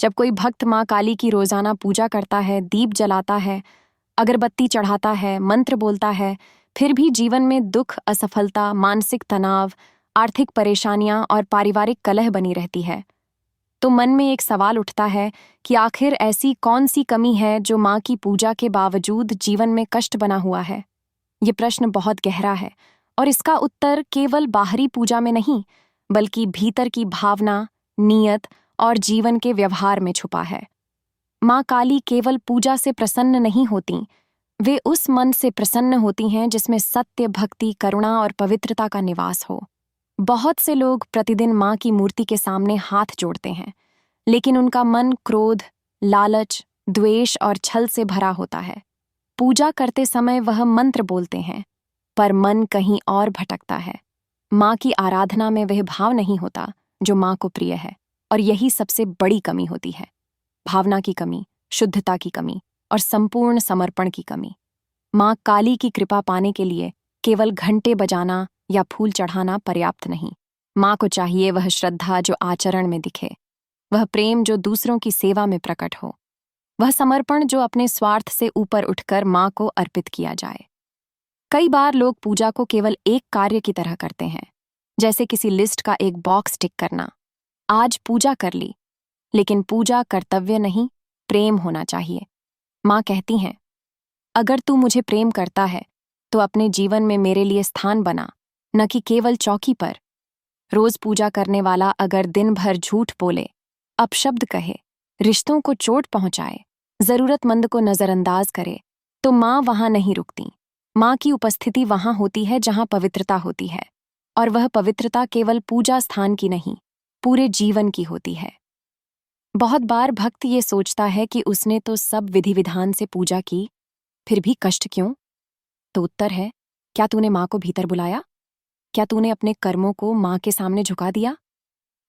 जब कोई भक्त माँ काली की रोजाना पूजा करता है, दीप जलाता है, अगरबत्ती चढ़ाता है, मंत्र बोलता है, फिर भी जीवन में दुख, असफलता, मानसिक तनाव, आर्थिक परेशानियां और पारिवारिक कलह बनी रहती है, तो मन में एक सवाल उठता है कि आखिर ऐसी कौन सी कमी है जो माँ की पूजा के बावजूद जीवन में कष्ट बना हुआ है। ये प्रश्न बहुत गहरा है और इसका उत्तर केवल बाहरी पूजा में नहीं, बल्कि भीतर की भावना, नीयत और जीवन के व्यवहार में छुपा है। माँ काली केवल पूजा से प्रसन्न नहीं होती, वे उस मन से प्रसन्न होती हैं जिसमें सत्य, भक्ति, करुणा और पवित्रता का निवास हो। बहुत से लोग प्रतिदिन माँ की मूर्ति के सामने हाथ जोड़ते हैं, लेकिन उनका मन क्रोध, लालच, द्वेष और छल से भरा होता है। पूजा करते समय वह मंत्र बोलते हैं, पर मन कहीं और भटकता है। माँ की आराधना में वह भाव नहीं होता जो माँ को प्रिय है, और यही सबसे बड़ी कमी होती है। भावना की कमी, शुद्धता की कमी और संपूर्ण समर्पण की कमी। माँ काली की कृपा पाने के लिए केवल घंटे बजाना या फूल चढ़ाना पर्याप्त नहीं। माँ को चाहिए वह श्रद्धा जो आचरण में दिखे, वह प्रेम जो दूसरों की सेवा में प्रकट हो, वह समर्पण जो अपने स्वार्थ से ऊपर उठकर माँ को अर्पित किया जाए। कई बार लोग पूजा को केवल एक कार्य की तरह करते हैं, जैसे किसी लिस्ट का एक बॉक्स टिक करना। आज पूजा कर ली, लेकिन पूजा कर्तव्य नहीं, प्रेम होना चाहिए। माँ कहती हैं, अगर तू मुझे प्रेम करता है तो अपने जीवन में मेरे लिए स्थान बना, न कि केवल चौकी पर। रोज पूजा करने वाला अगर दिन भर झूठ बोले, अपशब्द कहे, रिश्तों को चोट पहुंचाए, जरूरतमंद को नजरअंदाज करे, तो माँ वहां नहीं रुकती। माँ की उपस्थिति वहां होती है जहां पवित्रता होती है, और वह पवित्रता केवल पूजा स्थान की नहीं, पूरे जीवन की होती है। बहुत बार भक्त ये सोचता है कि उसने तो सब विधि विधान से पूजा की, फिर भी कष्ट क्यों? तो उत्तर है, क्या तूने माँ को भीतर बुलाया? क्या तूने अपने कर्मों को माँ के सामने झुका दिया?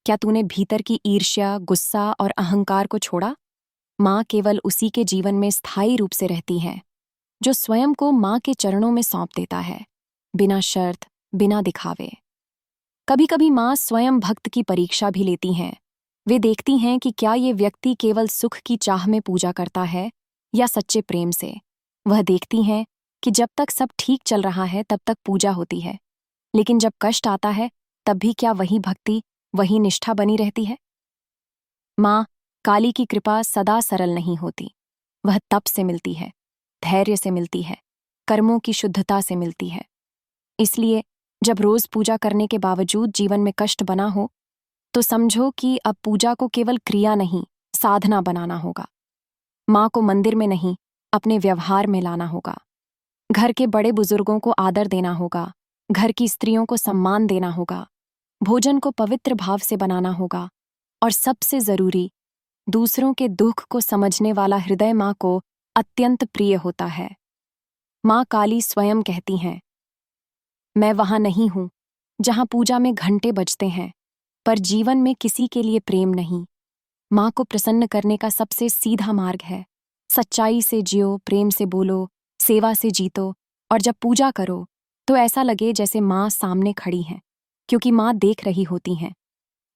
क्या तूने भीतर की ईर्ष्या, गुस्सा और अहंकार को छोड़ा? माँ केवल उसी के जीवन में स्थायी रूप से रहती है जो स्वयं को माँ के चरणों में सौंप देता है, बिना शर्त, बिना दिखावे। कभी कभी माँ स्वयं भक्त की परीक्षा भी लेती हैं। वे देखती हैं कि क्या ये व्यक्ति केवल सुख की चाह में पूजा करता है या सच्चे प्रेम से। वह देखती हैं कि जब तक सब ठीक चल रहा है तब तक पूजा होती है, लेकिन जब कष्ट आता है तब भी क्या वही भक्ति, वही निष्ठा बनी रहती है? माँ काली की कृपा सदा सरल नहीं होती। वह तप से मिलती है, धैर्य से मिलती है, कर्मों की शुद्धता से मिलती है। इसलिए जब रोज पूजा करने के बावजूद जीवन में कष्ट बना हो, तो समझो कि अब पूजा को केवल क्रिया नहीं, साधना बनाना होगा। माँ को मंदिर में नहीं, अपने व्यवहार में लाना होगा। घर के बड़े बुजुर्गों को आदर देना होगा, घर की स्त्रियों को सम्मान देना होगा, भोजन को पवित्र भाव से बनाना होगा, और सबसे जरूरी, दूसरों के दुख को समझने वाला हृदय माँ को अत्यंत प्रिय होता है। माँ काली स्वयं कहती हैं, मैं वहां नहीं हूं जहां पूजा में घंटे बजते हैं, पर जीवन में किसी के लिए प्रेम नहीं। माँ को प्रसन्न करने का सबसे सीधा मार्ग है, सच्चाई से जियो, प्रेम से बोलो, सेवा से जीतो, और जब पूजा करो तो ऐसा लगे जैसे माँ सामने खड़ी हैं, क्योंकि माँ देख रही होती हैं।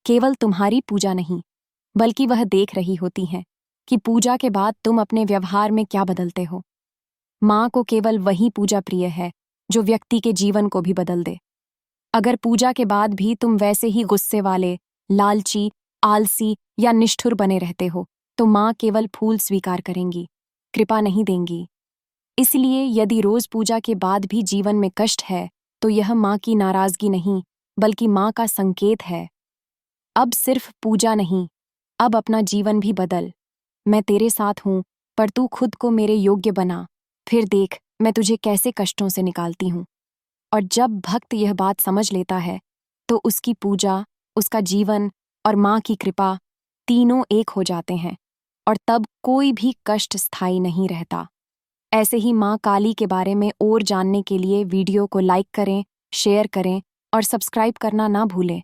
केवल तुम्हारी पूजा नहीं, बल्कि वह देख रही होती हैं कि पूजा के बाद तुम अपने व्यवहार में क्या बदलते हो। माँ को केवल वही पूजा प्रिय है जो व्यक्ति के जीवन को भी बदल दे। अगर पूजा के बाद भी तुम वैसे ही गुस्से वाले, लालची, आलसी या निष्ठुर बने रहते हो, तो माँ केवल फूल स्वीकार करेंगी, कृपा नहीं देंगी। इसलिए यदि रोज पूजा के बाद भी जीवन में कष्ट है, तो यह माँ की नाराजगी नहीं, बल्कि माँ का संकेत है। अब सिर्फ पूजा नहीं, अब अपना जीवन भी बदल। मैं तेरे साथ हूं, पर तू खुद को मेरे योग्य बना, फिर देख मैं तुझे कैसे कष्टों से निकालती हूं। और जब भक्त यह बात समझ लेता है, तो उसकी पूजा, उसका जीवन और माँ की कृपा तीनों एक हो जाते हैं, और तब कोई भी कष्ट स्थायी नहीं रहता। ऐसे ही माँ काली के बारे में और जानने के लिए वीडियो को लाइक करें, शेयर करें और सब्सक्राइब करना ना भूलें।